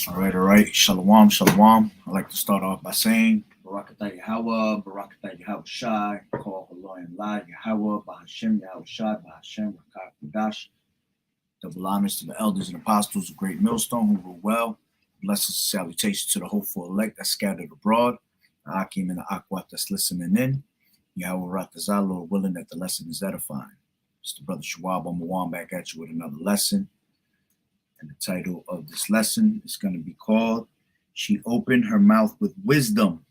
All right. Shalom, shalom. I'd like to start off by saying, Barakatah Yahweh, Barakatah Yahweh Shai, call Allah and La Yahweh, Bahashem Yahweh Shai, Bahashem Rakak Kudash. Double honors to the elders and apostles of Great Millstone who rule well. Blessings and salutations to the hopeful elect that's scattered abroad. The Akim and the Akwat that's listening in. Yahweh Ratazah, Lord willing that the lesson is edifying. Mr. Brother Shawab, I'm back at you with another lesson. And the title of this lesson is going to be called She Opened Her Mouth with Wisdom.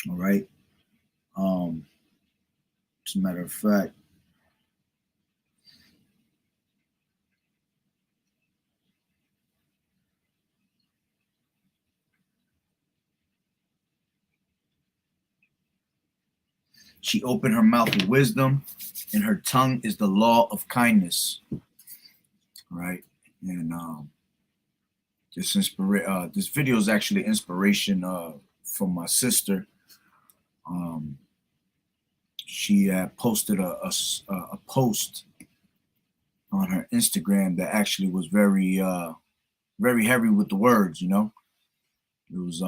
All right. As a matter of fact, she opened her mouth with wisdom, and her tongue is the law of kindness. All right. And this video is actually inspiration from my sister. She posted a post on her Instagram that actually was very heavy with the words. You know, it was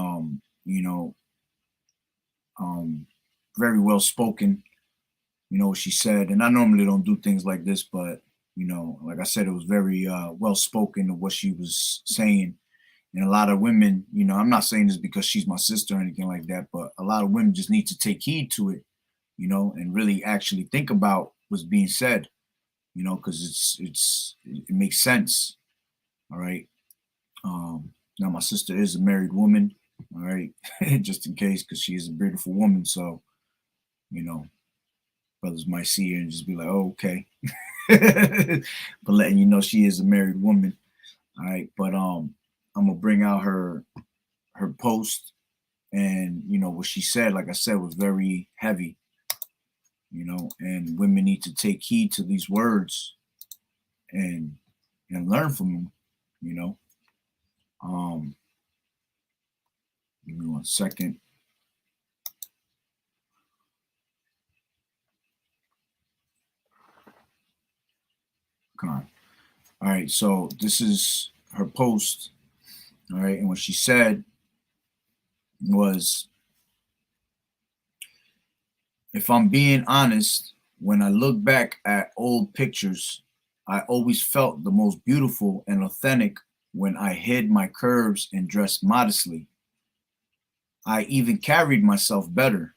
very well spoken. You know what she said, and I normally don't do things like this, but you know, like I said, it was very well spoken of what she was saying. And a lot of women, you know, I'm not saying this because she's my sister or anything like that, but a lot of women just need to take heed to it, you know, and really actually think about what's being said, you know, because it makes sense. All right. Now my sister is a married woman. All right, just in case, because she is a beautiful woman. So, you know, brothers might see her and just be like, "Oh, okay," but letting you know she is a married woman. All right, but I'm gonna bring out her post, and you know what she said. Like I said, was very heavy. You know, and women need to take heed to these words, and learn from them. You know, give me 1 second. Come on. All right, so this is her post. All right, and what she said was, if I'm being honest, when I look back at old pictures, I always felt the most beautiful and authentic when I hid my curves and dressed modestly. I even carried myself better.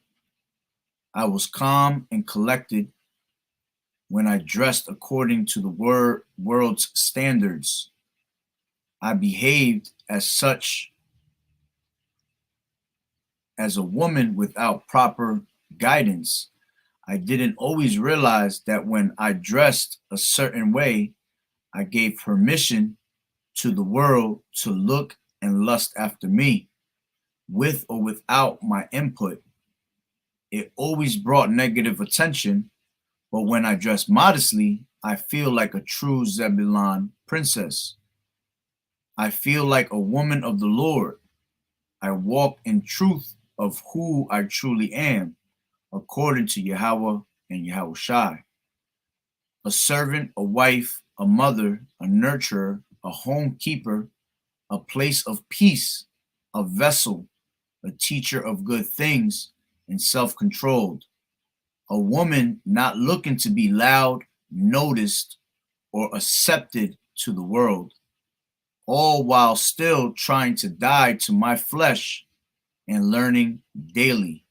I was calm and collected when I dressed according to the world's standards. I behaved as such as a woman without proper guidance. I didn't always realize that when I dressed a certain way, I gave permission to the world to look and lust after me, with or without my input. It always brought negative attention, but when I dress modestly, I feel like a true Zebulon princess. I feel like a woman of the Lord. I walk in truth of who I truly am, according to Yahweh and Yahweh Shai. A servant, a wife, a mother, a nurturer, a home keeper, a place of peace, a vessel, a teacher of good things, and self-controlled. A woman not looking to be loud, noticed, or accepted to the world, all while still trying to die to my flesh and learning daily.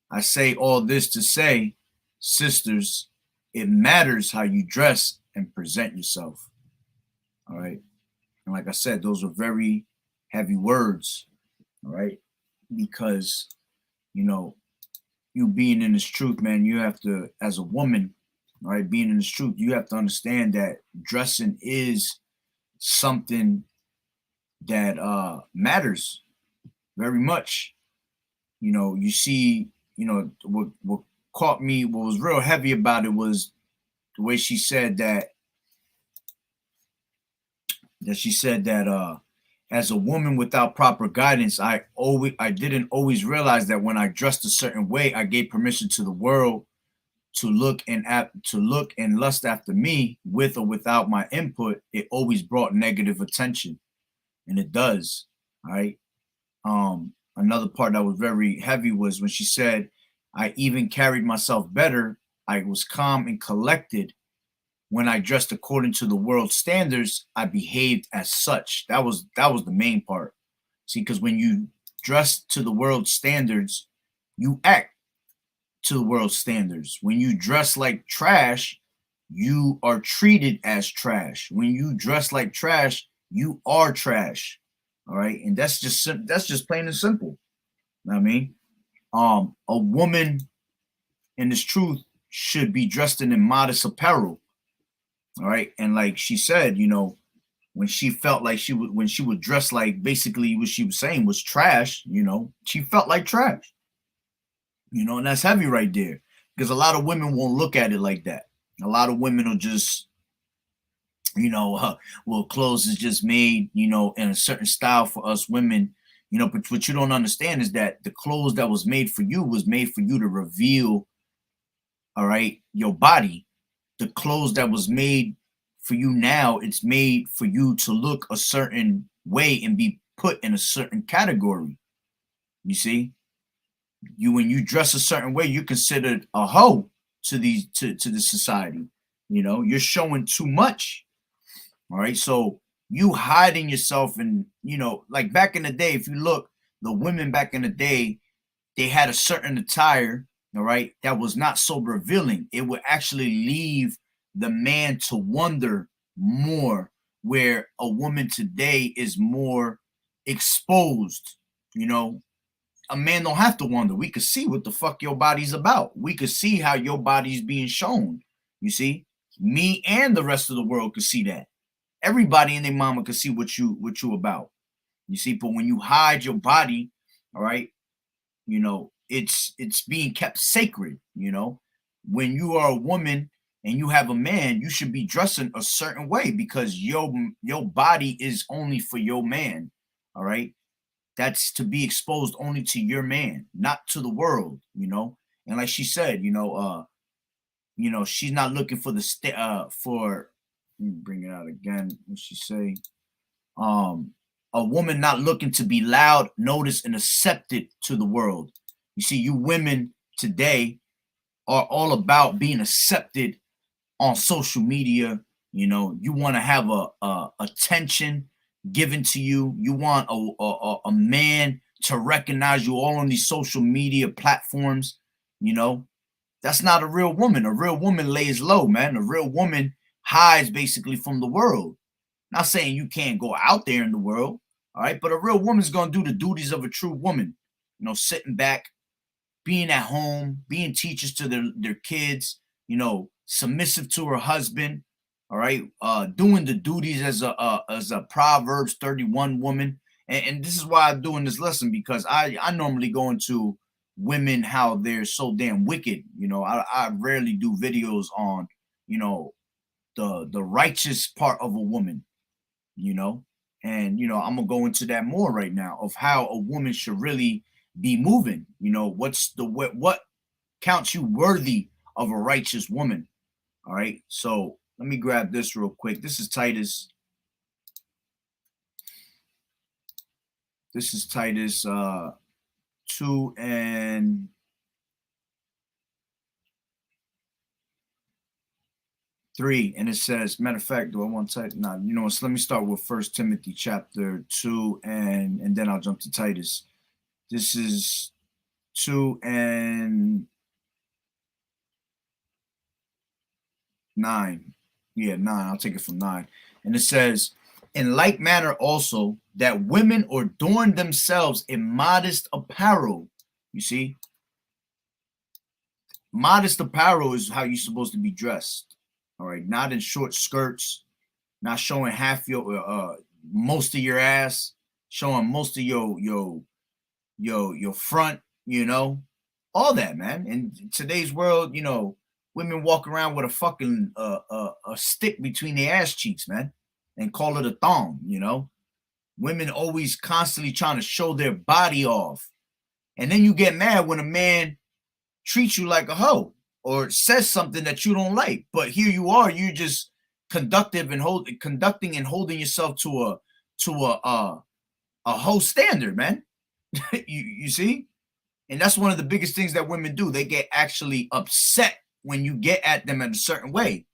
I say all this to say, sisters, it matters how you dress and present yourself. All right. And like I said, those are very heavy words. All right. Because, you know, you being in this truth, man, you have to, as a woman, all right, being in this truth, you have to understand that dressing is something that matters very much. You know, you see, you know, what caught me, what was real heavy about it was the way she said that she said that as a woman without proper guidance, I didn't always realize that when I dressed a certain way, I gave permission to the world to look and lust after me with or without my input, it always brought negative attention, and it does. All right. Another part that was very heavy was when she said, I even carried myself better. I was calm and collected. When I dressed according to the world's standards, I behaved as such. That was the main part. See, because when you dress to the world's standards, you act to the world's standards. When you dress like trash, you are treated as trash. When you dress like trash, you are trash. All right, and that's just plain and simple. You know what I mean, a woman in this truth should be dressed in modest apparel. All right, and like she said, when she felt like when she would dress like basically what she was saying was trash, she felt like trash. And that's heavy right there because a lot of women won't look at it like that. A lot of women will just, well, clothes is just made, in a certain style for us women, but what you don't understand is that the clothes that was made for you to reveal, all right, your body. The clothes that was made for you now, it's made for you to look a certain way and be put in a certain category. You see? When you dress a certain way, you're considered a hoe to the society. You're showing too much. All right. So you hiding yourself, and like back in the day, if you look, the women back in the day, they had a certain attire, all right, that was not so revealing. It would actually leave the man to wonder more, where a woman today is more exposed. A man don't have to wonder. We could see what the fuck your body's about. We could see how your body's being shown. You see, me and the rest of the world could see that. Everybody and their mama could see what you about. You see, but when you hide your body, all right, it's being kept sacred. When you are a woman and you have a man, you should be dressing a certain way because your body is only for your man. All right. That's to be exposed only to your man, not to the world, And like she said, she's not looking for for, let me bring it out again. What she say? A woman not looking to be loud, noticed, and accepted to the world. You see, you women today are all about being accepted on social media. You want to have a attention given to you. You want a man to recognize you all on these social media platforms. That's not a real woman. A real woman lays low, man. A real woman hides basically from the world. Not saying you can't go out there in the world, all right, but a real woman's gonna do the duties of a true woman. Sitting back, being at home, being teachers to their kids, submissive to her husband, all right, doing the duties as a Proverbs 31 woman. And this is why I'm doing this lesson, because I normally go into women, how they're so damn wicked. I rarely do videos on, the righteous part of a woman, and I'm gonna go into that more right now of how a woman should really be moving. What counts you worthy of a righteous woman. All right, so let me grab this real quick. This is Titus. This is Titus 2 and 3, and it says, matter of fact, do I want to type? No, let me start with 1 Timothy chapter 2, and then I'll jump to Titus. This is 2 and 9. Yeah, 9. I'll take it from 9. And it says, in like manner also, that women adorn themselves in modest apparel. You see? Modest apparel is how you're supposed to be dressed. All right, not in short skirts, not showing half your most of your ass, showing most of your front, all that, man. In today's world, women walk around with a fucking a stick between their ass cheeks, man, and call it a thong. Women always constantly trying to show their body off, and then you get mad when a man treats you like a hoe. or says something that you don't like. But here you are, you just conducting and holding yourself to a whole standard, man. You see? And that's one of the biggest things that women do. They get actually upset when you get at them in a certain way.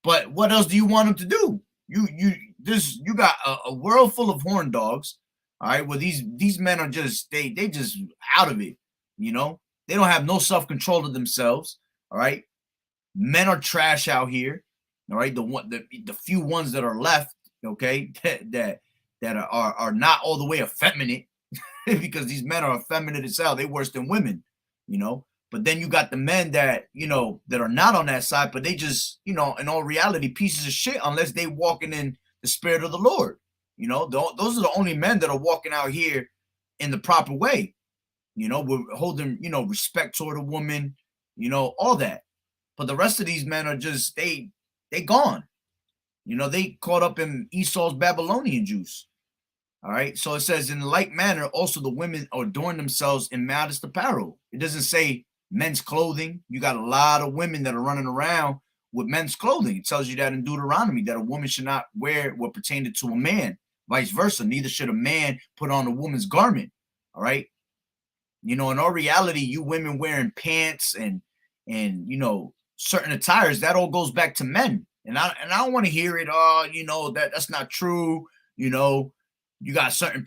But what else do you want them to do? You got a world full of horn dogs. All right, well these men are just they just out of it. You know, they don't have no self control of themselves. All right, men are trash out here. All right, the few ones that are left, okay, that are not all the way effeminate, because these men are effeminate as hell. They worse than women, you know. But then you got the men that, you know, that are not on that side, but they just, you know, in all reality, pieces of shit unless they walking in the spirit of the Lord. You know, those are the only men that are walking out here in the proper way. You know, we're holding, you know, respect toward a woman, you know, all that. But the rest of these men are just they gone. You know, they caught up in Esau's Babylonian juice. All right. So it says, in like manner, also the women adorn themselves in modest apparel. It doesn't say men's clothing. You got a lot of women that are running around with men's clothing. It tells you that in Deuteronomy, that a woman should not wear what pertained to a man, vice versa. Neither should a man put on a woman's garment. All right. You know, in all reality, you women wearing pants and you know, certain attires, that all goes back to men. And I don't want to hear it. Oh, you know, that's not true. You know, you got certain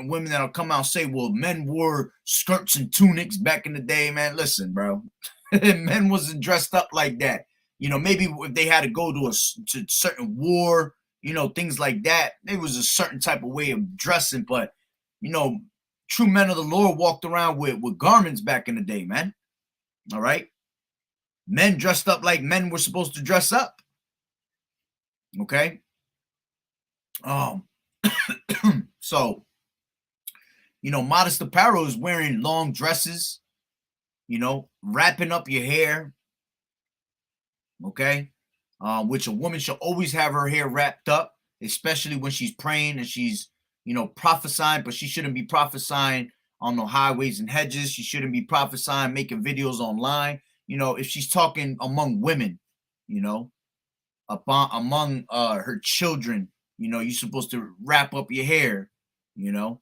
women that'll come out and say, well, men wore skirts and tunics back in the day, man. Listen, bro, men wasn't dressed up like that. You know, maybe if they had to go to to certain war, you know, things like that, there was a certain type of way of dressing. But, you know, true men of the Lord walked around with garments back in the day, man. All right. Men dressed up like men were supposed to dress up. Okay. So, you know, modest apparel is wearing long dresses, you know, wrapping up your hair. Okay. Which a woman should always have her hair wrapped up, especially when she's praying and she's, you know, prophesying, but she shouldn't be prophesying on the highways and hedges. She shouldn't be prophesying, making videos online. You know, if she's talking among women, you know, among her children, you know, you're supposed to wrap up your hair, you know.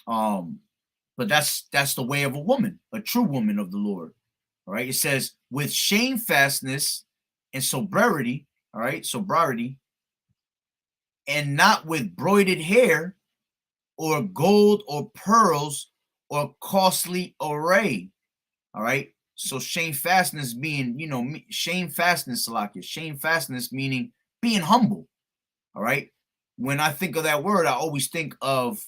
But that's the way of a woman, a true woman of the Lord. All right. It says, with shamefastness and sobriety, all right, sobriety, and not with broided hair or gold or pearls or costly array. All right. So shamefastness being, you know, shamefastness, Salakia, shamefastness meaning being humble. All right. When I think of that word, I always think of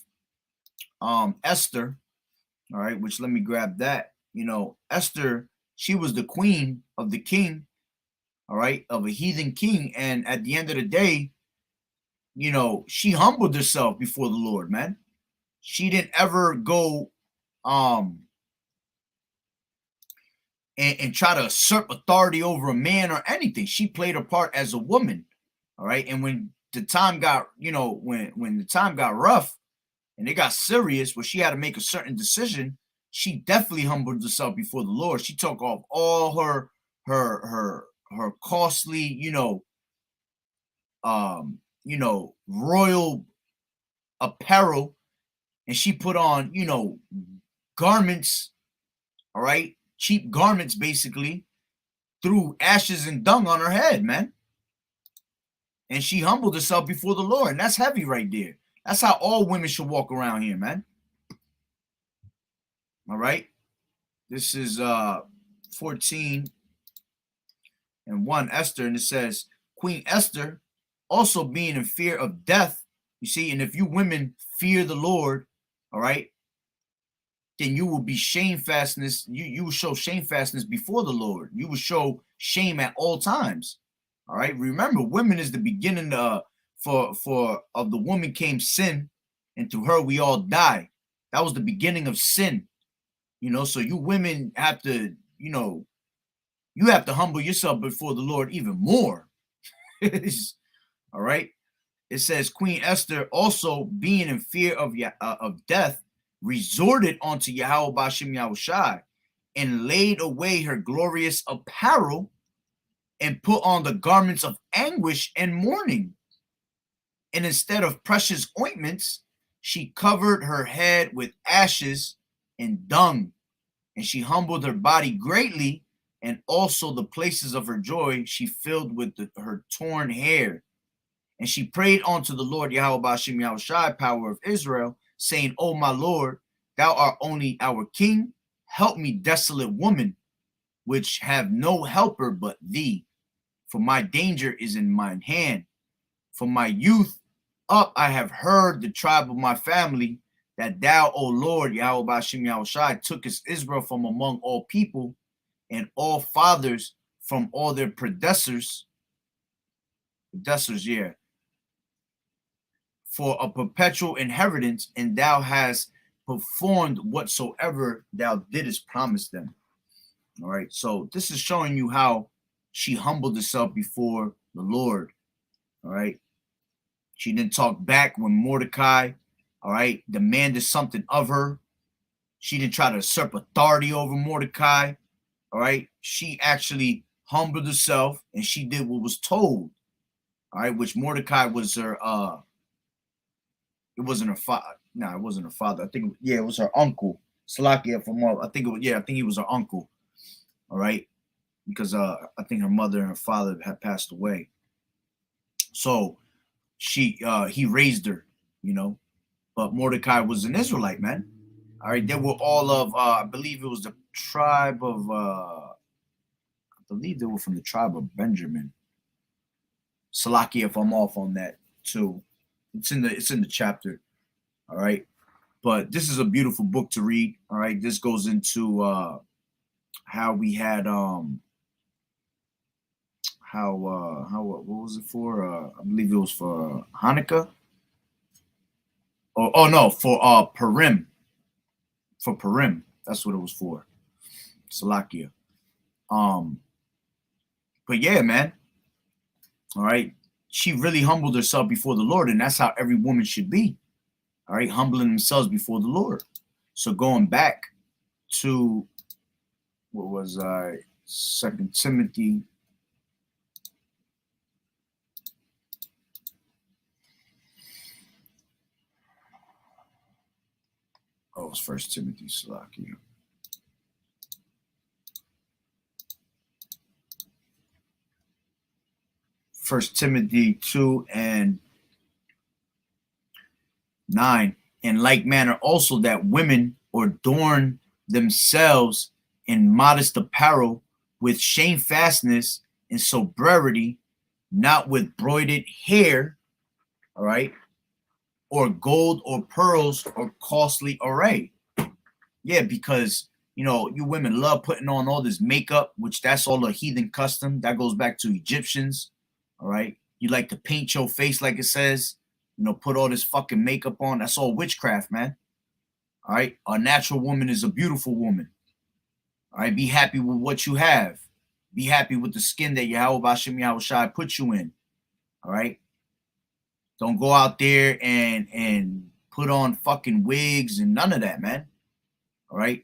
Esther. All right, which let me grab that. You know, Esther, she was the queen of the king, all right, of a heathen king. And at the end of the day, you know, she humbled herself before the Lord, man. She didn't ever go and try to usurp authority over a man or anything. She played her part as a woman. All right. And when the time got, you know, when the time got rough and it got serious, where she had to make a certain decision, she definitely humbled herself before the Lord. She took off all her costly, royal apparel, and she put on, garments, all right, cheap garments, basically, threw ashes and dung on her head, man. And she humbled herself before the Lord. And that's heavy right there. That's how all women should walk around here, man. All right. This is 14 and 1 Esther. And it says, Queen Esther, also being in fear of death, you see, and if you women fear the Lord, all right, then you will be shamefastness. You will show shamefastness before the Lord. You will show shame at all times. All right. Remember, women is the beginning for of the woman came sin, and through her we all die. That was the beginning of sin. So you women have to, you have to humble yourself before the Lord even more. All right. It says Queen Esther, also being in fear of death, resorted unto Yahweh Bashim Yahushai, and laid away her glorious apparel and put on the garments of anguish and mourning. And instead of precious ointments, she covered her head with ashes and dung, and she humbled her body greatly, and also the places of her joy she filled with her torn hair. And she prayed unto the Lord Yahweh Ba'ashem Yahushai, power of Israel, saying, O my Lord, thou art only our king. Help me, desolate woman, which have no helper but thee. For my danger is in mine hand. From my youth up I have heard the tribe of my family, that thou, O Lord, Yahweh Ba'ashem Yahushai, tookest Israel from among all people, and all fathers from all their predecessors, for a perpetual inheritance, and thou hast performed whatsoever thou didst promise them. All right, so this is showing you how she humbled herself before the Lord. All right, she didn't talk back when Mordecai, all right, demanded something of her. She didn't try to usurp authority over Mordecai. All right, she actually humbled herself and she did what was told. All right, which Mordecai was her it wasn't her father. No, it wasn't her father. I think it was her uncle. Salakia from I think I think he was her uncle. All right, because I think her mother and her father had passed away. So he raised her, you know. But Mordecai was an Israelite, man. All right, they were all of I believe it was the tribe of I believe they were from the tribe of Benjamin. Salakia if I'm off on that too. It's in the chapter. All right. But this is a beautiful book to read. All right. This goes into how we had what was it for? I believe it was for Hanukkah. Oh no, for Purim. For Purim. That's what it was for. Salakia. But yeah, man. All right. She really humbled herself before the Lord, and that's how every woman should be. All right, humbling themselves before the Lord. So going back to what was 2 Timothy. Oh, it's 1 Timothy, Salakia. First Timothy 2 and 9. In like manner also that women adorn themselves in modest apparel with shamefastness and sobriety, not with broidered hair, all right, or gold or pearls or costly array. Yeah, because you women love putting on all this makeup, which that's all a heathen custom. That goes back to Egyptians. All right. You like to paint your face like it says, put all this fucking makeup on. That's all witchcraft, man. All right. A natural woman is a beautiful woman. All right. Be happy with what you have. Be happy with the skin that Yahweh Ba'ashem Yahushai put you in. All right. Don't go out there and put on fucking wigs and none of that, man. All right.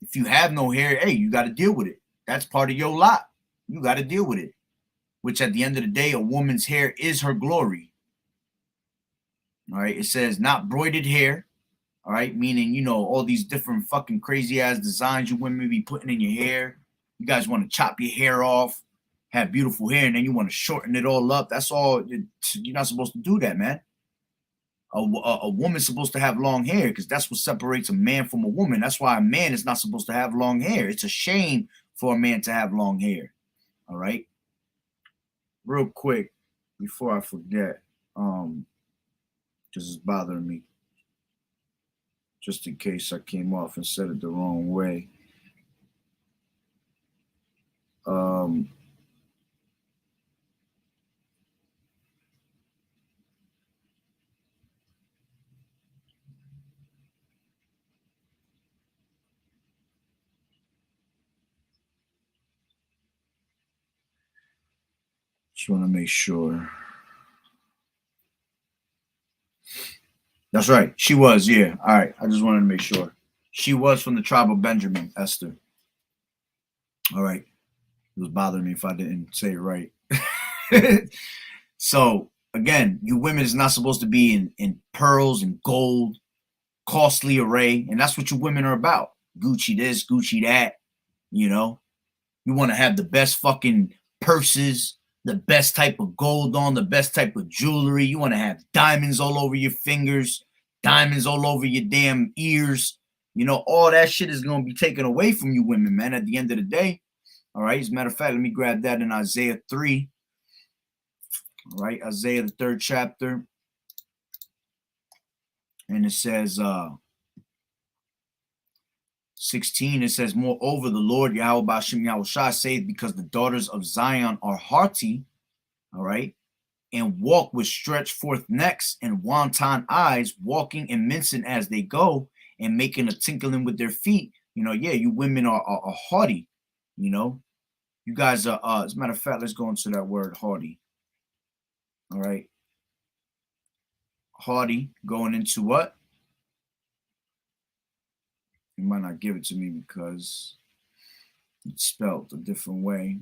If you have no hair, hey, you got to deal with it. That's part of your lot. You got to deal with it. Which at the end of the day, a woman's hair is her glory. All right. It says not broidered hair. All right. Meaning, all these different fucking crazy ass designs you women be putting in your hair. You guys want to chop your hair off, have beautiful hair, and then you want to shorten it all up. That's all. You're not supposed to do that, man. A woman's supposed to have long hair because that's what separates a man from a woman. That's why a man is not supposed to have long hair. It's a shame for a man to have long hair. All right. Real quick, before I forget, because it's bothering me, just in case I came off and said it the wrong way. Just want to make sure. That's right. She was, yeah. All right. I just wanted to make sure. She was from the tribe of Benjamin, Esther. All right. It was bothering me if I didn't say it right. So again, you women is not supposed to be in pearls and gold, costly array, and that's what you women are about. Gucci this, Gucci that. You know, you want to have the best fucking purses, the best type of gold on, the best type of jewelry. You want to have diamonds all over your fingers, diamonds all over your damn ears. You know, all that shit is going to be taken away from you women, man, at the end of the day. All right. As a matter of fact, let me grab that in Isaiah 3. All right. Isaiah, the 3rd chapter. And it says, 16, it says, moreover, the Lord Yahweh Ba'ashem Yahushua saith, because the daughters of Zion are haughty, all right, and walk with stretched forth necks and wanton eyes, walking and mincing as they go, and making a tinkling with their feet. You know, yeah, you women are haughty, you know. You guys are, as a matter of fact, let's go into that word haughty. All right. Haughty, going into what? You might not give it to me because it's spelled a different way.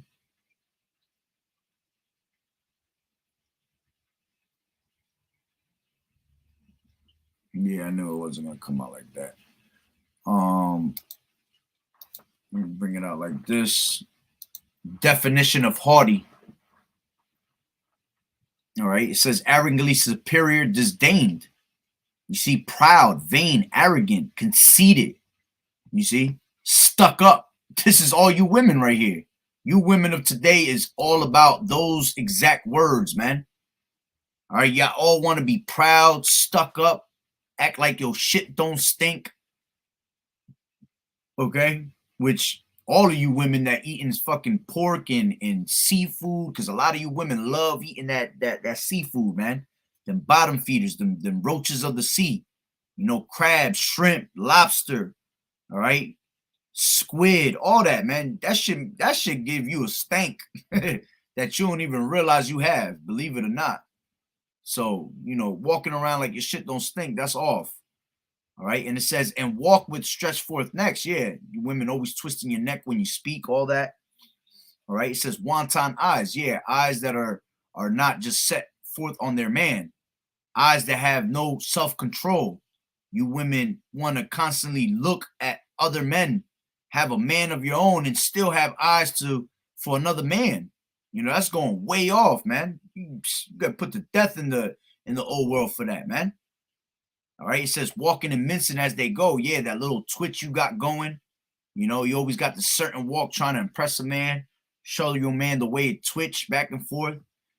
Yeah, I knew it wasn't gonna come out like that. Let me bring it out like this. Definition of haughty. All right, it says arrogantly superior, disdained. You see, proud, vain, arrogant, conceited. You see, stuck up. This is all you women right here. You women of today is all about those exact words, man. All right, y'all all want to be proud, stuck up, act like your shit don't stink. Okay, which all of you women that eating fucking pork and seafood, because a lot of you women love eating that seafood, man. Them bottom feeders, them roaches of the sea, you know, crab, shrimp, lobster, all right, squid, all that, man. That should give you a stank that you don't even realize you have, believe it or not. So, you know, walking around like your shit don't stink, that's off. All right. And it says, and walk with stretched forth necks. Yeah. You women always twisting your neck when you speak, all that. All right. It says wanton eyes. Yeah. Eyes that are not just set forth on their man. Eyes that have no self-control. You women want to constantly look at other men, have a man of your own, and still have eyes for another man. You know, that's going way off, man. You gotta put the death in the old world for that, man. All right, it says walking and mincing as they go. Yeah, that little twitch you got going. You know, you always got the certain walk trying to impress a man, show your man the way it twitch back and forth.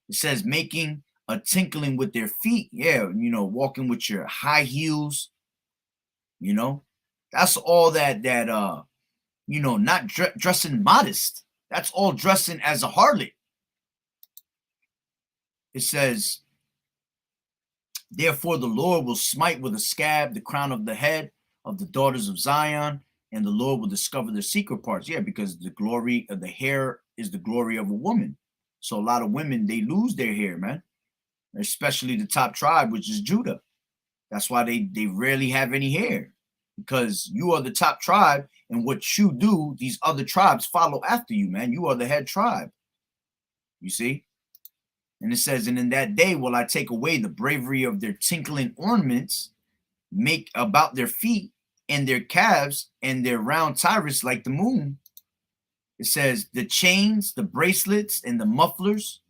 It says making a tinkling with their feet. Yeah, you know, walking with your high heels. You know, that's all that you know, not dressing modest. That's all dressing as a harlot. It says, therefore, the Lord will smite with a scab the crown of the head of the daughters of Zion, and the Lord will discover their secret parts. Yeah, because the glory of the hair is the glory of a woman. So a lot of women, they lose their hair, man, especially the top tribe, which is Judah. That's why they rarely have any hair, because you are the top tribe, and what you do, these other tribes follow after you, man. You are the head tribe. You see? And it says, and in that day will I take away the bravery of their tinkling ornaments, make about their feet and their calves and their round tyrants like the moon. It says the chains, the bracelets, and the mufflers.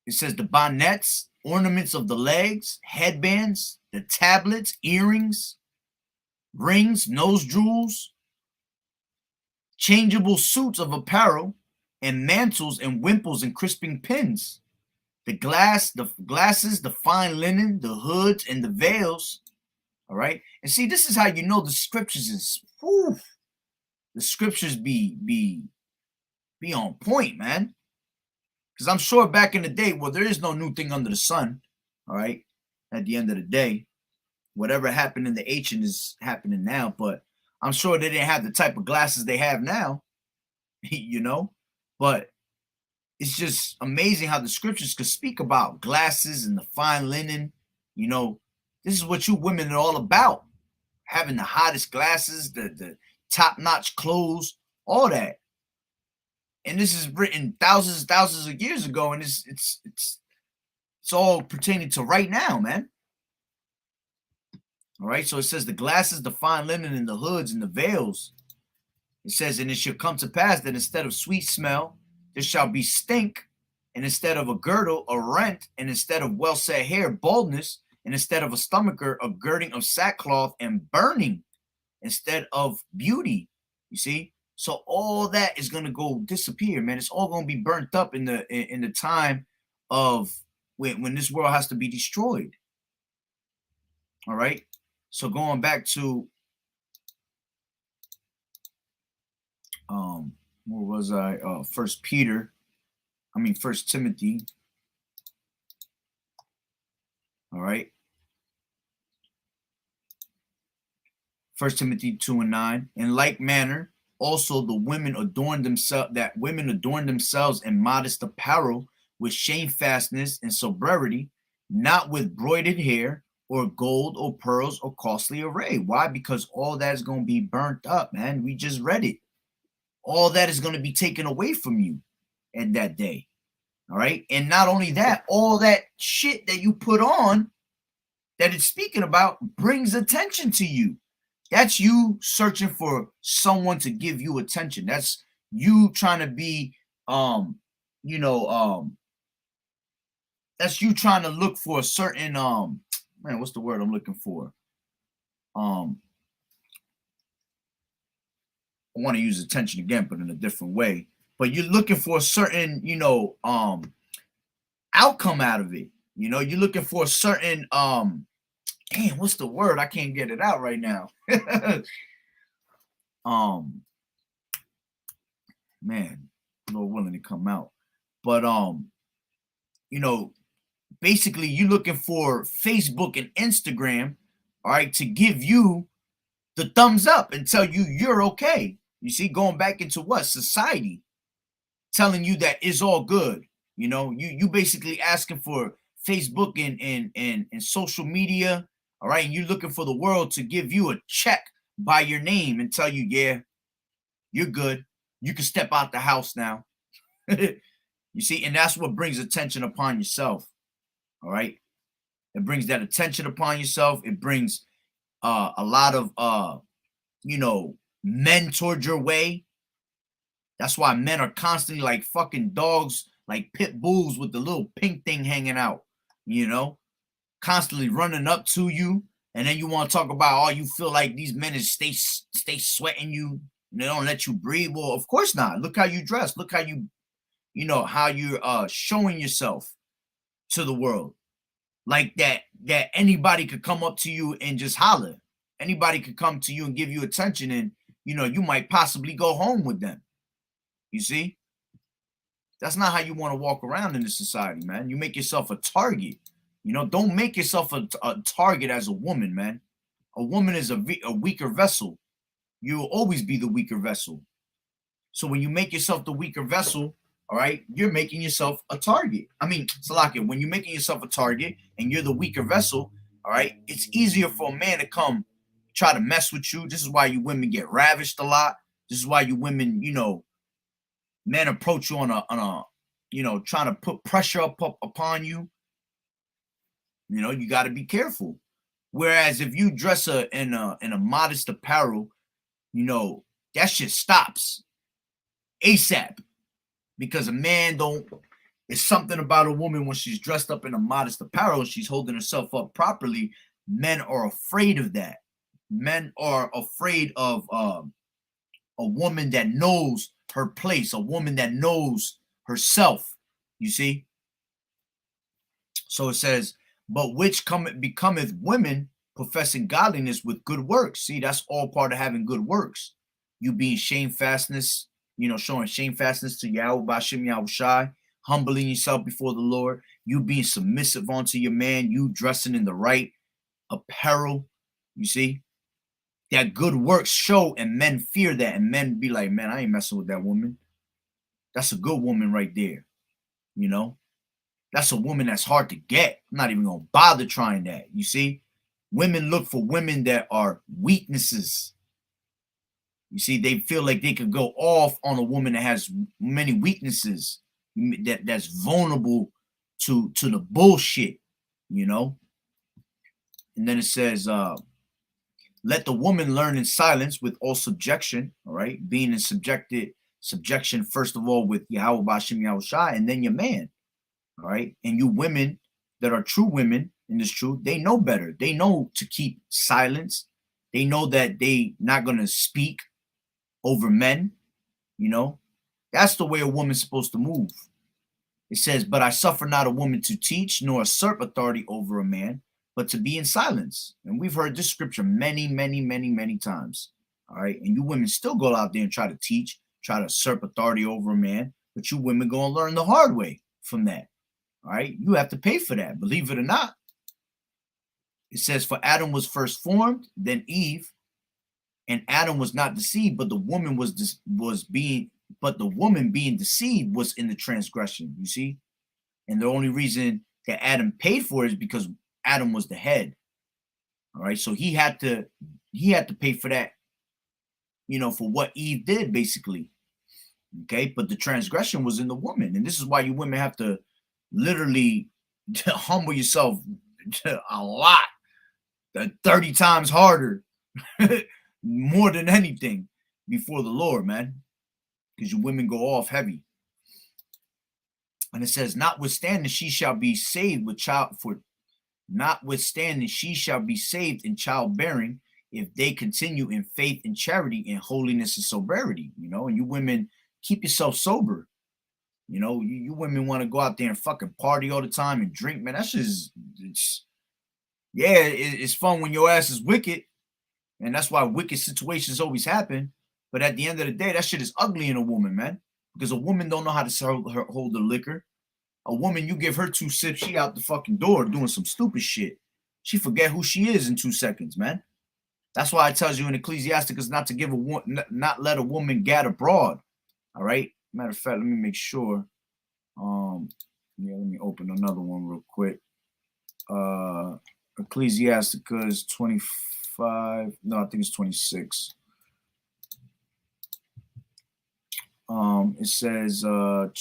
It says the bonnets, ornaments of the legs, headbands, the tablets, earrings, rings, nose jewels, changeable suits of apparel, and mantles and wimples and crisping pins, the glasses, the fine linen, the hoods, and the veils. All right. And see, this is how you know the scriptures is, whew, the scriptures be on point, man. Because I'm sure back in the day, well, there is no new thing under the sun. All right. At the end of the day, whatever happened in the ancient is happening now. But I'm sure they didn't have the type of glasses they have now, you know. But it's just amazing how the scriptures could speak about glasses and the fine linen. You know, this is what you women are all about. having the hottest glasses, the top-notch clothes, all that. And this is written thousands and thousands of years ago, and it's all pertaining to right now, man. All right, so it says the glasses, the fine linen, and the hoods and the veils. It says, and it shall come to pass that instead of sweet smell, there shall be stink, and instead of a girdle, a rent, and instead of well set hair, baldness, and instead of a stomacher, a girding of sackcloth and burning, instead of beauty. You see? So all that is gonna go disappear, man. It's all gonna be burnt up in the time of when this world has to be destroyed. All right. So going back to where was I? First Timothy. All right. First Timothy 2:9. In like manner, also the women adorn themselves in modest apparel, with shamefastness and sobriety, not with broidered hair or gold or pearls or costly array. Why? Because all that is going to be burnt up, man. We just read it. All that is going to be taken away from you at that day. All right. And not only that, all that shit that you put on that it's speaking about brings attention to you. That's you searching for someone to give you attention. That's you trying to be, that's you trying to look for a certain, man, what's the word I'm looking for? I want to use attention again, but in a different way. But you're looking for a certain, outcome out of it. You're looking for a certain, damn, what's the word? I can't get it out right now. Man, Lord willing to come out. But basically you're looking for Facebook and Instagram, all right, to give you the thumbs up and tell you you're okay. You see, going back into what? Society telling you that it's all good. You basically asking for Facebook and social media, all right, and you're looking for the world to give you a check by your name and tell you, yeah, you're good. You can step out the house now. You see, and that's what brings attention upon yourself. All right. It brings that attention upon yourself. It brings a lot of men towards your way. That's why men are constantly like fucking dogs, like pit bulls with the little pink thing hanging out, constantly running up to you. And then you want to talk about, oh, you feel like these men stay sweating you and they don't let you breathe. Well, of course not. Look how you dress. Look how how you're showing yourself to the world. Like that anybody could come up to you and just holler. Anybody could come to you and give you attention, and you might possibly go home with them. You see? That's not how you want to walk around in this society, man. You make yourself a target. Don't make yourself a target as a woman, man. A woman is a weaker vessel. You'll always be the weaker vessel. So when you make yourself the weaker vessel, all right, you're making yourself a target. I mean, Salakia, when you're making yourself a target and you're the weaker vessel, all right, it's easier for a man to come try to mess with you. This is why you women get ravished a lot. This is why you women, men approach you on a trying to put pressure up upon you. You got to be careful. Whereas if you dress in a modest apparel, that shit stops ASAP. Because a man it's something about a woman when she's dressed up in a modest apparel and she's holding herself up properly. Men are afraid of that. Men are afraid of a woman that knows her place, a woman that knows herself. You see? So it says, but which becometh women professing godliness with good works. See, that's all part of having good works. You being shamefastness, showing shamefastness to Yahweh Bashim Yahushai, humbling yourself before the Lord, you being submissive unto your man, you dressing in the right apparel. You see? That good works show, and men fear that, and men be like, man, I ain't messing with that woman. That's a good woman right there. That's a woman that's hard to get. I'm not even gonna bother trying that. You see? Women look for women that are weaknesses. You see, they feel like they could go off on a woman that has many weaknesses, that's vulnerable to the bullshit, you know. And then it says, let the woman learn in silence with all subjection, all right? Being in subjection, first of all, with Yahweh Bashim Yahushai, and then your man, all right? And you women that are true women in this truth, they know better. They know to keep silence. They know that they not going to speak over men, you know. That's the way a woman's supposed to move. It says, but I suffer not a woman to teach, nor usurp authority over a man, but to be in silence. And we've heard this scripture many, many, many, many times. All right. And you women still go out there and try to teach, try to usurp authority over a man, but you women go and learn the hard way from that. All right. You have to pay for that, believe it or not. It says, for Adam was first formed, then Eve, and Adam was not deceived, but the woman the woman being deceived was in the transgression, you see? And the only reason that Adam paid for it is because Adam was the head. All right. So he had to pay for that, you know, for what Eve did, basically. Okay. But the transgression was in the woman. And this is why you women have to literally humble yourself a lot, 30 times harder, more than anything, before the Lord, man. Because you women go off heavy. And it says, notwithstanding, she shall be saved with child for notwithstanding, she shall be saved in childbearing if they continue in faith and charity, in holiness and sobriety, you know. And you women, keep yourself sober. You know, you women want to go out there and fucking party all the time and drink, man. That's just, it's fun when your ass is wicked. And that's why wicked situations always happen. But at the end of the day, that shit is ugly in a woman, man. Because a woman don't know how to hold the liquor. A woman, you give her 2 sips, she out the fucking door doing some stupid shit. She forget who she is in 2 seconds, man. That's why it tells you in Ecclesiasticus not to not let a woman gad abroad. All right. Matter of fact, let me make sure. Let me open another one real quick. Ecclesiasticus 25. No, I think it's 26. It says, I'll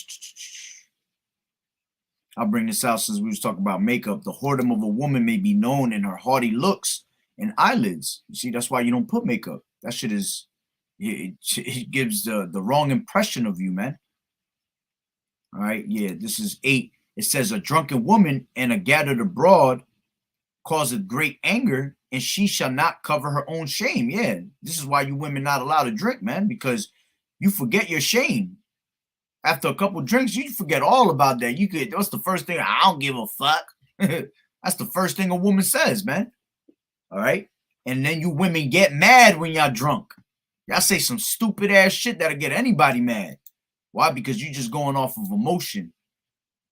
bring this out since we was talking about makeup. The whoredom of a woman may be known in her haughty looks and eyelids. You see, that's why you don't put makeup. That shit is, it gives the wrong impression of you, man. All right, yeah, this is 8. It says, a drunken woman and a gathered abroad causeth great anger, and she shall not cover her own shame. Yeah, this is why you women not allowed to drink, man, because you forget your shame. After a couple drinks, you forget all about that. That's the first thing. I don't give a fuck. That's the first thing a woman says, man. All right. And then you women get mad when y'all drunk. Y'all say some stupid ass shit that'll get anybody mad. Why? Because you're just going off of emotion,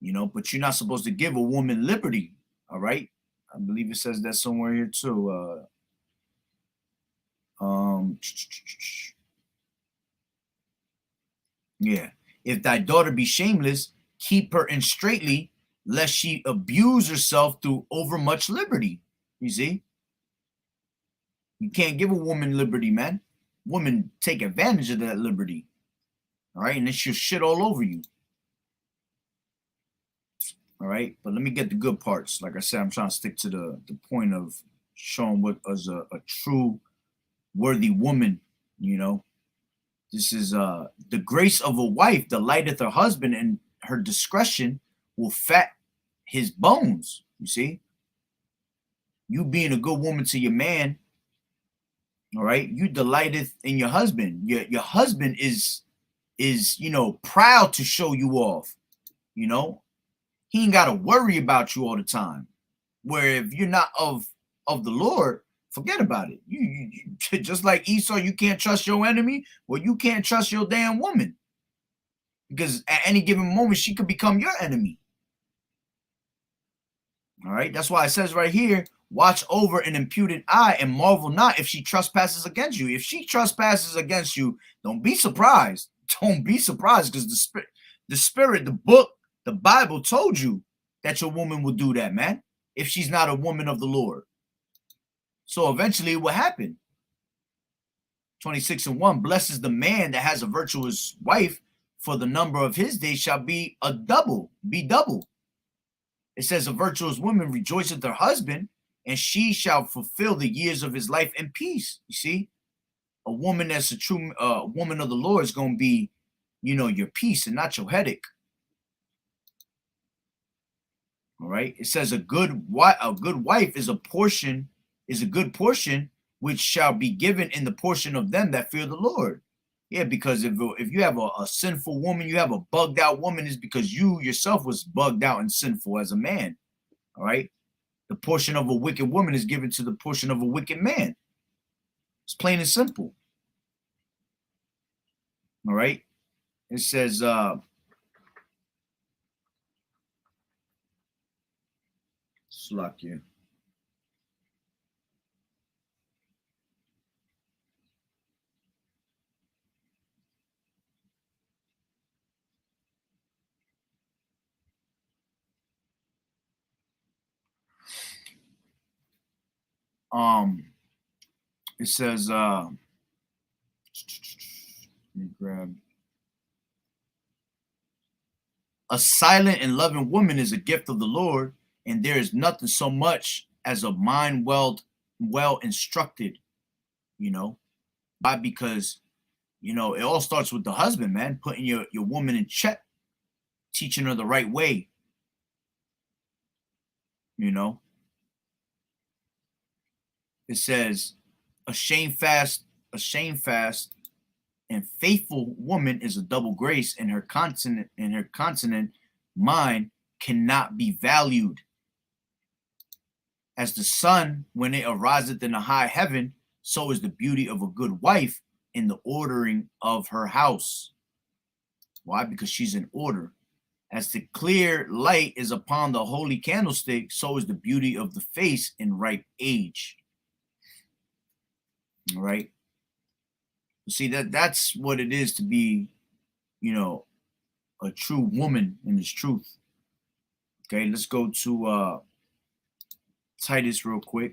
you know, but you're not supposed to give a woman liberty. All right. I believe it says that somewhere here too. Yeah. If thy daughter be shameless, keep her in straitly, lest she abuse herself through overmuch liberty. You see? You can't give a woman liberty, man. Women take advantage of that liberty. All right? And then she'll shit all over you. All right? But let me get the good parts. Like I said, I'm trying to stick to the point of showing what is a true worthy woman, you know. This is the grace of a wife delighteth her husband, and her discretion will fat his bones. You see, you being a good woman to your man, all right, you delighteth in your husband. Your husband is you know, proud to show you off. You know, he ain't got to worry about you all the time. Where if you're not of the Lord, forget about it. You just like Esau, you can't trust your enemy. Well, you can't trust your damn woman, because at any given moment she could become your enemy. All right, that's why it says right here, watch over an imputed eye and marvel not if she trespasses against you. If she trespasses against you, don't be surprised. Don't be surprised, because the spirit, the book, the Bible told you that your woman will do that, man, if she's not a woman of the Lord. So eventually it will happen. 26:1, blessed is the man that has a virtuous wife, for the number of his days shall be double. It says a virtuous woman rejoiceth her husband, and she shall fulfill the years of his life in peace. You see, a woman that's a true woman of the Lord is going to be, your peace and not your headache. All right. It says a good wife is a good portion, which shall be given in the portion of them that fear the Lord. Yeah, because if you have a sinful woman, you have a bugged out woman, is because you yourself was bugged out and sinful as a man. All right. The portion of a wicked woman is given to the portion of a wicked man. It's plain and simple. All right. It says, Slakia. It says, let me grab. A silent and loving woman is a gift of the Lord, and there is nothing so much as a mind well instructed, Why? Because, it all starts with the husband, man, putting your woman in check, teaching her the right way, It says, a shamefast and faithful woman is a double grace, and her continent mind cannot be valued. As the sun, when it ariseth in the high heaven, so is the beauty of a good wife in the ordering of her house. Why? Because she's in order. As the clear light is upon the holy candlestick, so is the beauty of the face in ripe age. All right. See, that's what it is to be, a true woman in this truth. Okay, let's go to Titus real quick.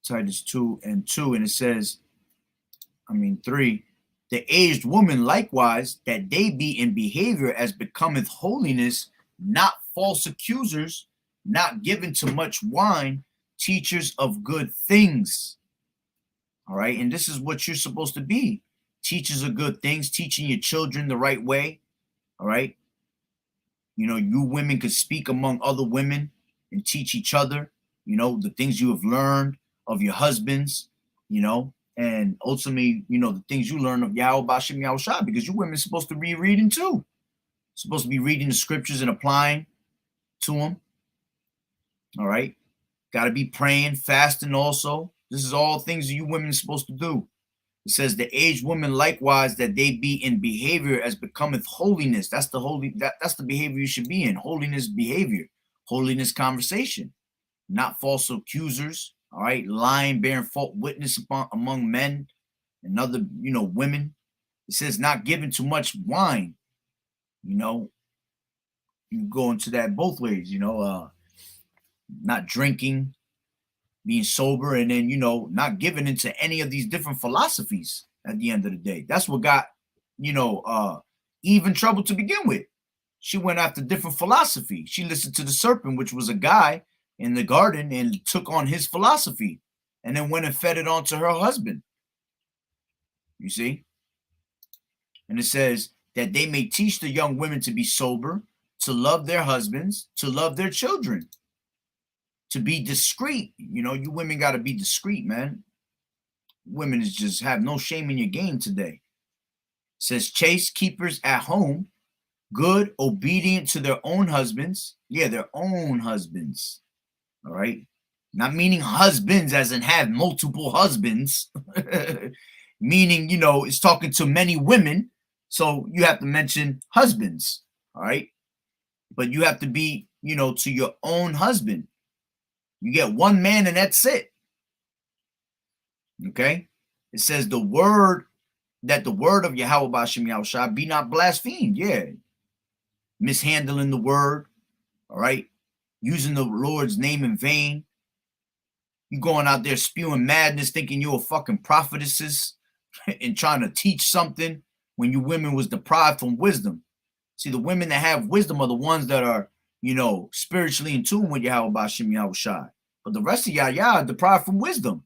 Titus 2:2, and it says, 3. The aged woman likewise, that they be in behavior as becometh holiness, not false accusers, not given to much wine, teachers of good things. All right. And this is what you're supposed to be. Teachers of good things, teaching your children the right way. All right. You women could speak among other women and teach each other, the things you have learned of your husbands, and ultimately, the things you learn of Yahweh Bashim Yahushua, because you women are supposed to be reading too. Supposed to be reading the scriptures and applying to them. All right. Got to be praying, fasting also. This is all things that you women are supposed to do. It says the aged woman likewise, that they be in behavior as becometh holiness. That's the behavior you should be in. Holiness behavior, holiness conversation, not false accusers. All right, lying, bearing false witness among men and other, women. It says not given too much wine. You go into that both ways. Not drinking, being sober, and then, not giving into any of these different philosophies at the end of the day. That's what got, Eve in trouble to begin with. She went after different philosophy. She listened to the serpent, which was a guy in the garden, and took on his philosophy, and then went and fed it on to her husband. You see? And it says that they may teach the young women to be sober, to love their husbands, to love their children, to be discreet. You women got to be discreet, man. Women is just have no shame in your game today. It says chaste keepers at home, good, obedient to their own husbands. Yeah, their own husbands. All right. Not meaning husbands as in have multiple husbands. Meaning, it's talking to many women. So you have to mention husbands. All right. But you have to be, to your own husband. You get one man and that's it. Okay. It says the word of Yahweh Bashim Yahushua be not blasphemed. Yeah. Mishandling the word. All right. Using the Lord's name in vain. You going out there spewing madness, thinking you're a fucking prophetesses and trying to teach something when you women was deprived from wisdom. See, the women that have wisdom are the ones that are, spiritually in tune with Yahweh Bashim Yahweh Shai. But the rest of y'all are deprived from wisdom.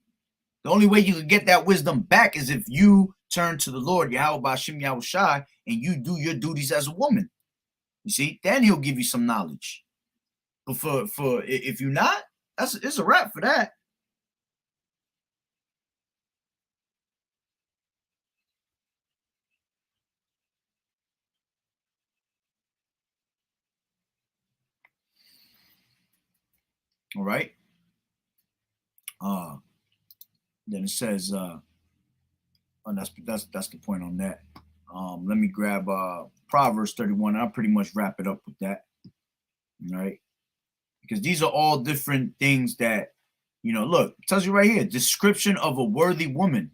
The only way you can get that wisdom back is if you turn to the Lord, Yahweh Bashim Yahweh Shai, and you do your duties as a woman. You see, then he'll give you some knowledge. But for if you're not, it's a wrap for that. All right. Then it says, and that's the point on that. Let me grab Proverbs 31. I'll pretty much wrap it up with that. All right. Because these are all different things that, look, it tells you right here, description of a worthy woman.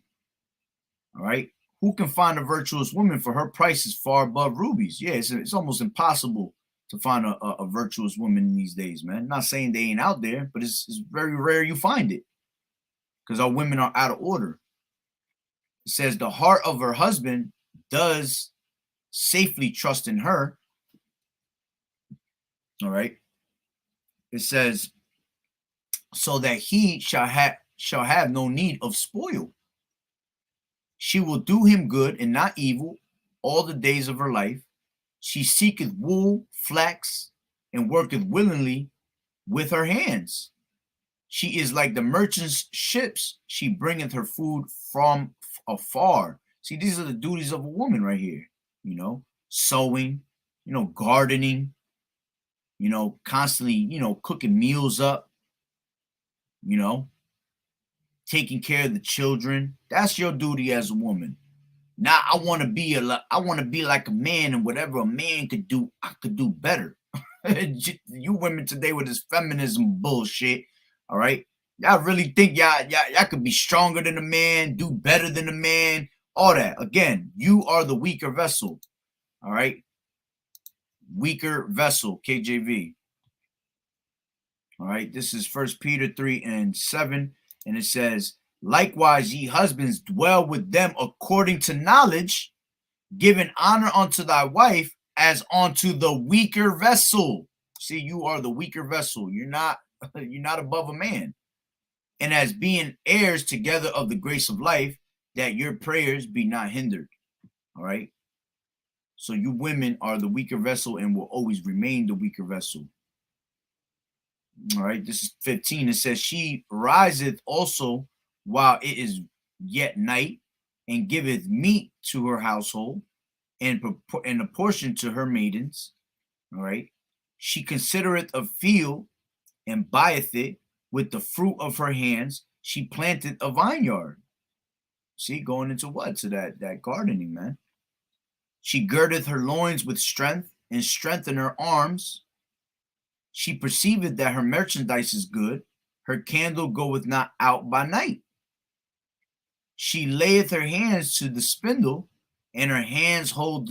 All right. Who can find a virtuous woman, for her price is far above rubies? Yeah, it's almost impossible to find a virtuous woman in these days, man. Not saying they ain't out there, but it's very rare you find it, because our women are out of order. It says the heart of her husband does safely trust in her. All right. It says, so that he shall have no need of spoil. She will do him good and not evil all the days of her life. She seeketh wool, flax, and worketh willingly with her hands. She is like the merchant's ships. She bringeth her food from afar. See, these are the duties of a woman right here. Sewing, gardening, constantly, cooking meals up, taking care of the children. That's your duty as a woman. Now I want to be like a man, and whatever a man could do, I could do better. You women today with this feminism bullshit, all right? Y'all really think y'all could be stronger than a man, do better than a man, all that. Again, you are the weaker vessel, all right? Weaker vessel, KJV. All right, this is 1 Peter 3:7, and it says, likewise, ye husbands, dwell with them according to knowledge, giving honor unto thy wife as unto the weaker vessel. See, you are the weaker vessel. You're not above a man. And as being heirs together of the grace of life, that your prayers be not hindered. All right. So you women are the weaker vessel and will always remain the weaker vessel. All right. This is 15. It says, she riseth also while it is yet night, and giveth meat to her household, and a portion to her maidens. All right. She considereth a field, and buyeth it with the fruit of her hands. She planted a vineyard. See, going into what? To that gardening, man. She girdeth her loins with strength, and strengthened her arms. She perceiveth that her merchandise is good. Her candle goeth not out by night. She layeth her hands to the spindle, and her hands hold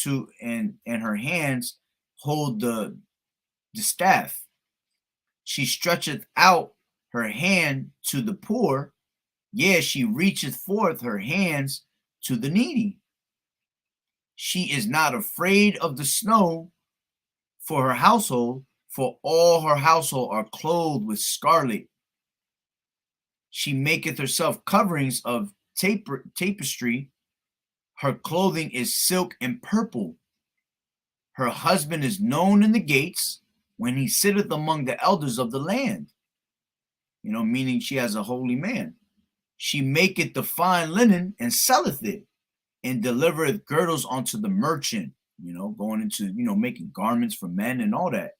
her hands hold the staff. She stretcheth out her hand to the poor. Yea, she reacheth forth her hands to the needy. She is not afraid of the snow for her household, for all her household are clothed with scarlet. She maketh herself coverings of tapestry. Her clothing is silk and purple. Her husband is known in the gates, when he sitteth among the elders of the land. Meaning she has a holy man. She maketh the fine linen and selleth it, and delivereth girdles unto the merchant. Going into, making garments for men and all that.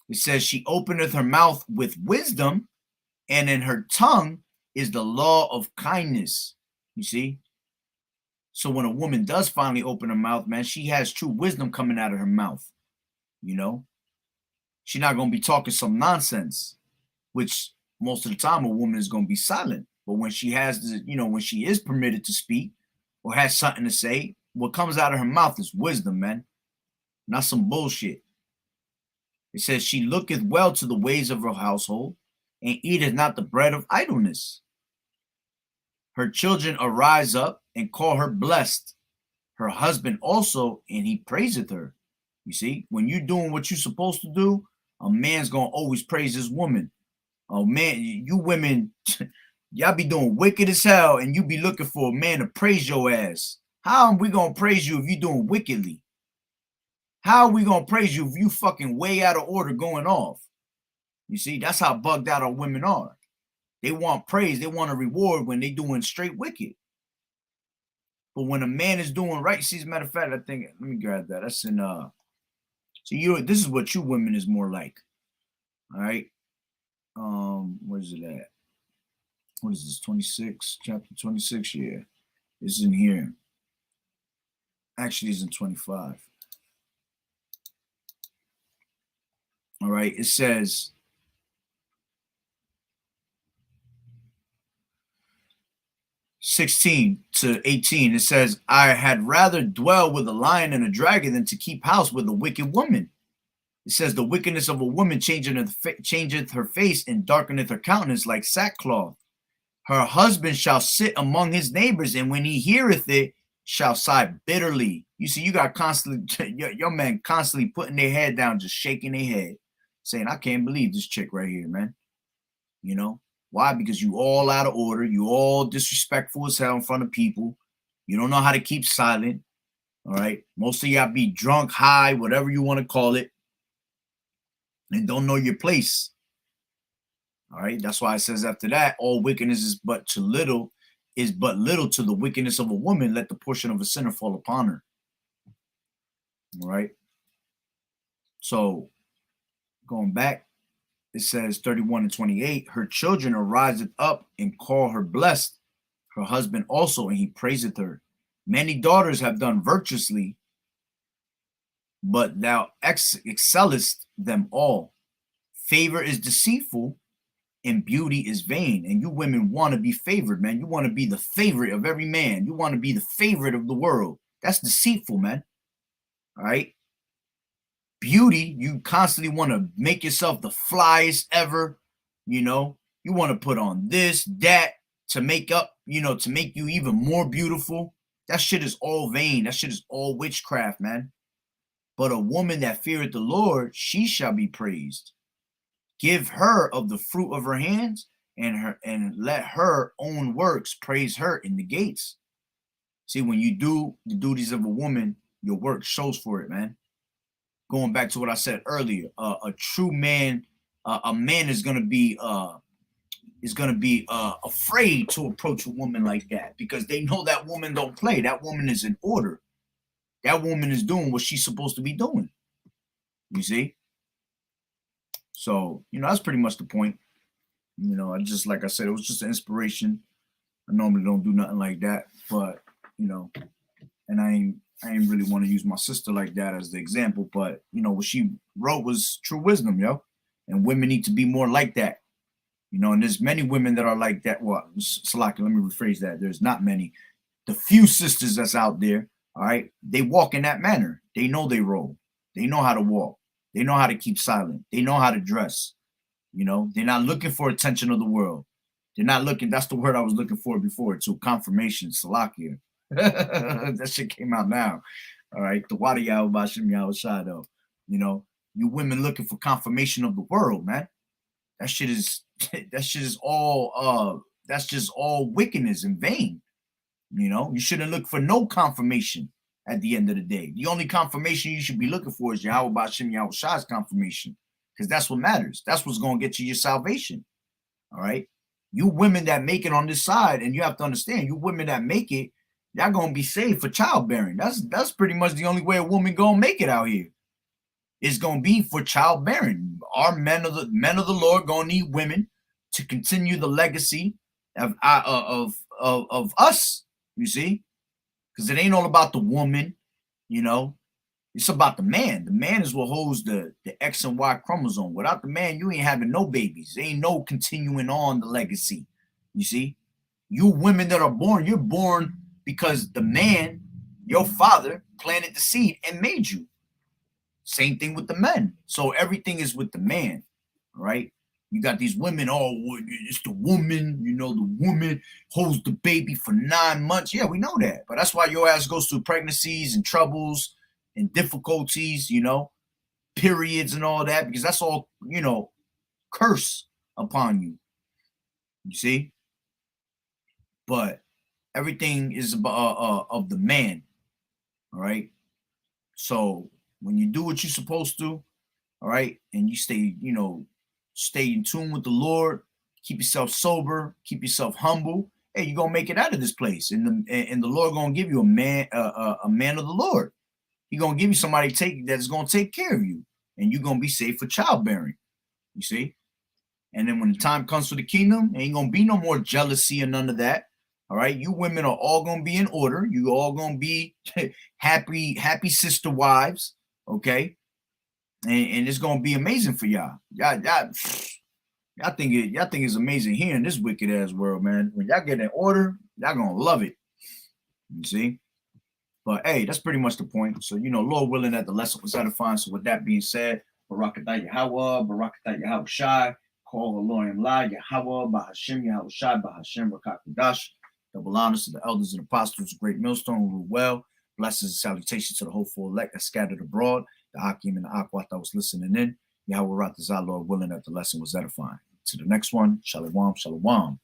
It says she openeth her mouth with wisdom, and in her tongue is the law of kindness. You see? So when a woman does finally open her mouth, man, she has true wisdom coming out of her mouth. She's not going to be talking some nonsense, which most of the time a woman is going to be silent. But when she has, when she is permitted to speak or has something to say, what comes out of her mouth is wisdom, man. Not some bullshit. It says she looketh well to the ways of her household. and eateth not the bread of idleness. Her children arise up and call her blessed. Her husband also, and he praiseth her. You see, when you're doing what you're supposed to do, a man's gonna always praise his woman. Oh man, you women, y'all be doing wicked as hell, and you be looking for a man to praise your ass. How are we gonna praise you if you doing wickedly? How are we gonna praise you if you fucking way out of order going off? You see, that's how bugged out our women are. They want praise, they want a reward when they doing straight wicked. But when a man is doing right, see, as a matter of fact, I think, let me grab that. That's in so this is what you women is more like. All right. Where's it at? What is this? 26, chapter 26. Yeah, it's in here. Actually, it's in 25. All right, it says, (16 to 18), it says, I had rather dwell with a lion and a dragon than to keep house with a wicked woman. It says, the wickedness of a woman changeth her face and darkeneth her countenance like sackcloth. Her husband shall sit among his neighbors, and when he heareth it, shall sigh bitterly. You see, you got constantly, your man constantly putting their head down, just shaking their head, saying, I can't believe this chick right here, man. You know? Why? Because you all out of order. You all disrespectful as hell in front of people. You don't know how to keep silent. All right. Most of y'all be drunk, high, whatever you want to call it, and don't know your place. All right. That's why it says after that, all wickedness is but little to the wickedness of a woman. Let the portion of a sinner fall upon her. All right. So going back, it says 31 and 28, her children ariseth up and call her blessed, her husband also, and he praiseth her. Many daughters have done virtuously, but thou excellest them all. Favor is deceitful, and beauty is vain. And you women want to be favored, man. You want to be the favorite of every man. You want to be the favorite of the world. That's deceitful, man. All right. Beauty, you constantly want to make yourself the flyest ever. You know, you want to put on this, that to make up, to make you even more beautiful. That shit is all vain. That shit is all witchcraft, man. But a woman that feareth the Lord, she shall be praised. Give her of the fruit of her hands, and let her own works praise her in the gates. See, when you do the duties of a woman, your work shows for it, man. Going back to what I said earlier, a true man, a man is gonna be afraid to approach a woman like that, because they know that woman don't play. That woman is in order. That woman is doing what she's supposed to be doing. You see? So, that's pretty much the point. I just, like I said, it was just an inspiration. I normally don't do nothing like that, but and I ain't really want to use my sister like that as the example, but what she wrote was true wisdom, yo. And women need to be more like that. And there's many women that are like that. Well, Salaki, let me rephrase that. There's not many. The few sisters that's out there, all right, they walk in that manner. They know they role. They know how to walk. They know how to keep silent. They know how to dress. They're not looking for attention of the world. They're not looking. That's the word I was looking for before, too. Confirmation, Salakia. That shit came out now. All right. The water Yahweh Bashim Yahweh Shadow. You women looking for confirmation of the world, man. That shit is all that's just all wickedness and vain. You shouldn't look for no confirmation at the end of the day. The only confirmation you should be looking for is Yahweh Bashim Yahweh Shah's confirmation. Because that's what matters. That's what's going to get you your salvation. All right. You women that make it on this side, and you have to understand, you women that make it, y'all gonna be saved for childbearing. That's pretty much the only way a woman gonna make it out here. It's gonna be for childbearing. Our men of the Lord gonna need women to continue the legacy of us. You see, because it ain't all about the woman. It's about the man. The man is what holds the X and Y chromosome. Without the man, you ain't having no babies. There ain't no continuing on the legacy. You see, you women that are born, you're born because the man, your father, planted the seed and made you. Same thing with the men. So everything is with the man, right? You got these women, oh, it's the woman, you know, the woman holds the baby for 9 months. Yeah, we know that. But that's why your ass goes through pregnancies and troubles and difficulties, you know, periods and all that, because that's all, you know, curse upon you. You see? But everything is about of the man. All right. So when you do what you're supposed to, all right, and you stay, you know, stay in tune with the Lord, keep yourself sober, keep yourself humble. Hey, you're gonna make it out of this place, and the Lord gonna give you a man of the Lord. He gonna give you somebody that's gonna take care of you, and you're gonna be safe for childbearing. You see, and then when the time comes for the kingdom, ain't gonna be no more jealousy or none of that. All right, you women are all gonna be in order. You all gonna be happy sister wives. Okay, and it's gonna be amazing for y'all. Y'all think it's amazing here in this wicked ass world, man. When y'all get in order, y'all gonna love it. You see? But hey, that's pretty much the point. So, you know, Lord willing that the lesson was edifying. So with that being said, Barakatah Yahweh, Barakatah Yahweh Shai, call the Lord and lie, Yahweh, Bahashem, Yahweh Shai, Bahashem, Rakakudash. Double honors to the elders and apostles, great millstone, rule well. Blessings and salutations to the hopeful elect that scattered abroad, the Hakim and the Akwat that was listening in. Yahweh Ratazah, Lord willing that the lesson was edifying. To the next one, Shalom, Shalom.